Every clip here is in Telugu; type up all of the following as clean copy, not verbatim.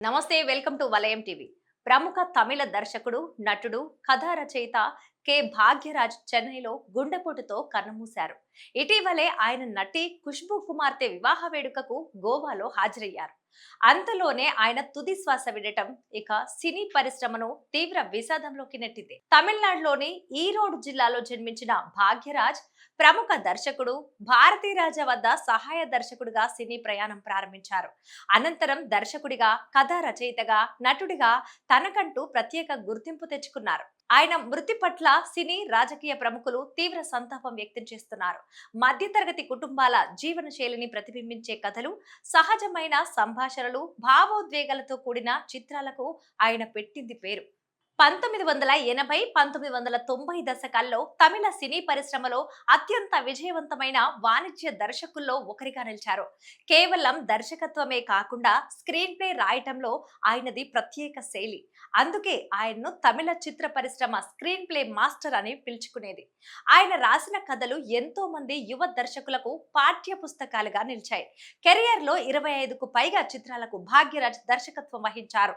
నమస్తే, వెల్కమ్ టు వలయం టీవీ. ప్రముఖ తమిళ దర్శకుడు, నటుడు, కథా రచయిత కె భాగ్యరాజ్ చెన్నైలో గుండెపోటుతో కన్నుమూశారు. ఇటీవలే ఆయన నటి ఖుష్బూ కుమార్తె వివాహ వేడుకకు గోవాలో హాజరయ్యారు. అంతలోనే ఆయన తుది శ్వాస విడటం ఇక సినీ పరిశ్రమను తీవ్ర విషాదంలోకి నెట్టింది. తమిళనాడులోని ఈరోడ్ జిల్లాలో జన్మించిన భాగ్యరాజ్ ప్రముఖ దర్శకుడు, భారతీరాజా వద్ద సహాయ దర్శకుడిగా సినీ ప్రయాణం ప్రారంభించారు. అనంతరం దర్శకుడిగా, కథా రచయితగా, నటుడిగా తనకంటూ ప్రత్యేక గుర్తింపు తెచ్చుకున్నారు. ఆయన మృతి పట్ల సినీ, రాజకీయ ప్రముఖులు తీవ్ర సంతాపం వ్యక్తం చేస్తున్నారు. మధ్యతరగతి కుటుంబాల జీవన శైలిని ప్రతిబింబించే కథలు, సహజమైన సంభాషణలు, భావోద్వేగాలతో కూడిన చిత్రాలకు ఆయన పెట్టింది పేరు. 1980, 1990 దశకాల్లో తమిళ సినీ పరిశ్రమలో అత్యంత విజయవంతమైన వాణిజ్య దర్శకుల్లో ఒకరిగా నిలిచారు. కేవలం దర్శకత్వమే కాకుండా స్క్రీన్ ప్లే రాయటంలో ఆయనది ప్రత్యేక శైలి. అందుకే ఆయన్ను తమిళ చిత్ర పరిశ్రమ స్క్రీన్ ప్లే మాస్టర్ అని పిలుచుకునేది. ఆయన రాసిన కథలు ఎంతో మంది యువ దర్శకులకు పాఠ్య పుస్తకాలుగా నిలిచాయి. కెరియర్లో 25కు పైగా చిత్రాలకు భాగ్యరాజ్ దర్శకత్వం వహించారు.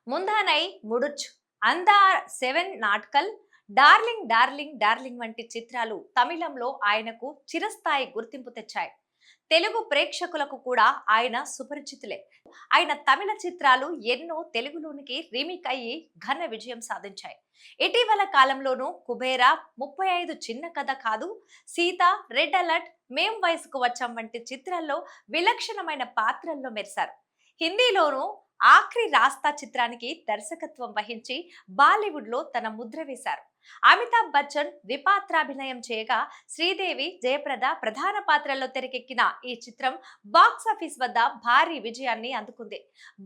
ముందానై ముడుచ్, అందార్, 7 నాట్కల్, డార్లింగ్ డార్లింగ్ డార్లింగ్ వంటి చిత్రాలు తమిళంలో ఆయనకు చిరస్థాయి గుర్తింపు తెచ్చాయి. తెలుగు ప్రేక్షకులకు కూడా ఆయన సుపరిచితులే. ఆయన తమిళ చిత్రాలు ఎన్నో తెలుగులోనికి రీమేక్ అయ్యి ఘన విజయం సాధించాయి. ఇటీవల కాలంలోనూ కుబేరా, 35 చిన్న కథ కాదు, సీత, రెడ్ అలర్ట్, మేం వయసుకు వచ్చాం వంటి చిత్రాల్లో విలక్షణమైన పాత్రల్లో మెరిశారు. హిందీలోనూ ఆఖరి రాస్తా చిత్రానికి దర్శకత్వం వహించి బాలీవుడ్ లో తన ముద్ర వేశారు. అమితాబ్ బచ్చన్ ద్విపాత్రాభినయం చేయగా శ్రీదేవి, జయప్రద ప్రధాన పాత్రల్లో తెరకెక్కిన ఈ చిత్రం బాక్సాఫీస్ వద్ద భారీ విజయాన్ని అందుకుంది.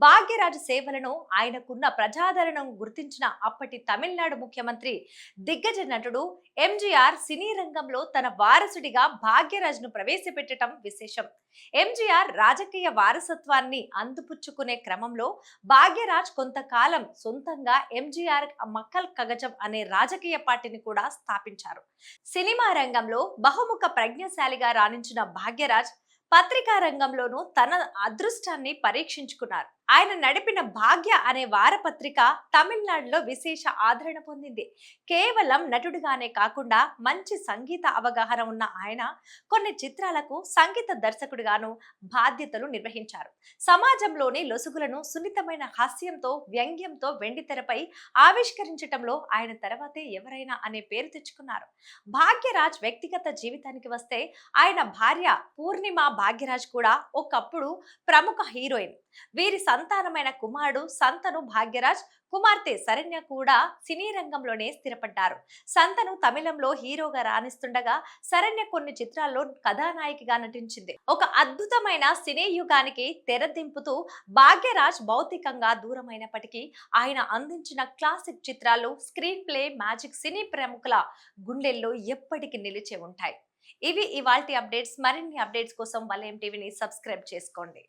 భాగ్యరాజు సేవలను, ఆయనకున్న ప్రజాదరణను గుర్తించిన అప్పటి తమిళనాడు ముఖ్యమంత్రి, దిగ్గజ నటుడు ఎంజీఆర్ సినీ రంగంలో తన వారసుడిగా భాగ్యరాజ్ను ప్రవేశపెట్టడం విశేషం. ఎంజీఆర్ రాజకీయ వారసత్వాన్ని అందిపుచ్చుకునే క్రమంలో భాగ్యరాజ్ కొంతకాలం సొంతంగా ఎంజీఆర్ మక్కల్ కగజం అనే రాజకీయ పార్టీని కూడా స్థాపించారు. సినిమా రంగంలో బహుముఖ ప్రజ్ఞశాలిగా రాణించిన భాగ్యరాజ్ పత్రికా రంగంలోనూ తన అదృష్టాన్ని పరీక్షించుకున్నారు. ఆయన నడిపిన భాగ్య అనే వారపత్రిక తమిళనాడులో విశేష ఆదరణ పొందింది. కేవలం నటుడిగానే కాకుండా మంచి సంగీత అవగాహన ఉన్న ఆయన కొన్ని చిత్రాలకు సంగీత దర్శకుడిగాను బాధ్యతలు నిర్వహించారు. సమాజంలోని లొసుగులను సున్నితమైన హాస్యంతో, వ్యంగ్యంతో వెండితెరపై ఆవిష్కరించటంలో ఆయన తర్వాతే ఎవరైనా అనే పేరు తెచ్చుకున్నారు. భాగ్యరాజ్ వ్యక్తిగత జీవితానికి వస్తే ఆయన భార్య పూర్ణిమ భాగ్యరాజ్ కూడా ఒకప్పుడు ప్రముఖ హీరోయిన్. వీరి సంతానమైన కుమారుడు సంతను భాగ్యరాజ్, కుమార్తె శరణ్య కూడా సినీ రంగంలోనే స్థిరపడ్డారు. సంతను తమిళంలో హీరోగా రాణిస్తుండగా శరణ్య కొన్ని చిత్రాల్లో కథానాయికగా నటించింది. ఒక అద్భుతమైన సినీ యుగానికి తెరదింపుతూ భాగ్యరాజ్ భౌతికంగా దూరమైనప్పటికీ ఆయన అందించిన క్లాసిక్ చిత్రాలు, స్క్రీన్ ప్లే మ్యాజిక్ సినీ ప్రముఖుల గుండెల్లో ఎప్పటికీ నిలిచి ఉంటాయి. ఇవి ఇవాల్టి అప్డేట్స్. మరిన్ని అప్డేట్స్ కోసం వలయం టీవీని సబ్స్క్రైబ్ చేసుకోండి.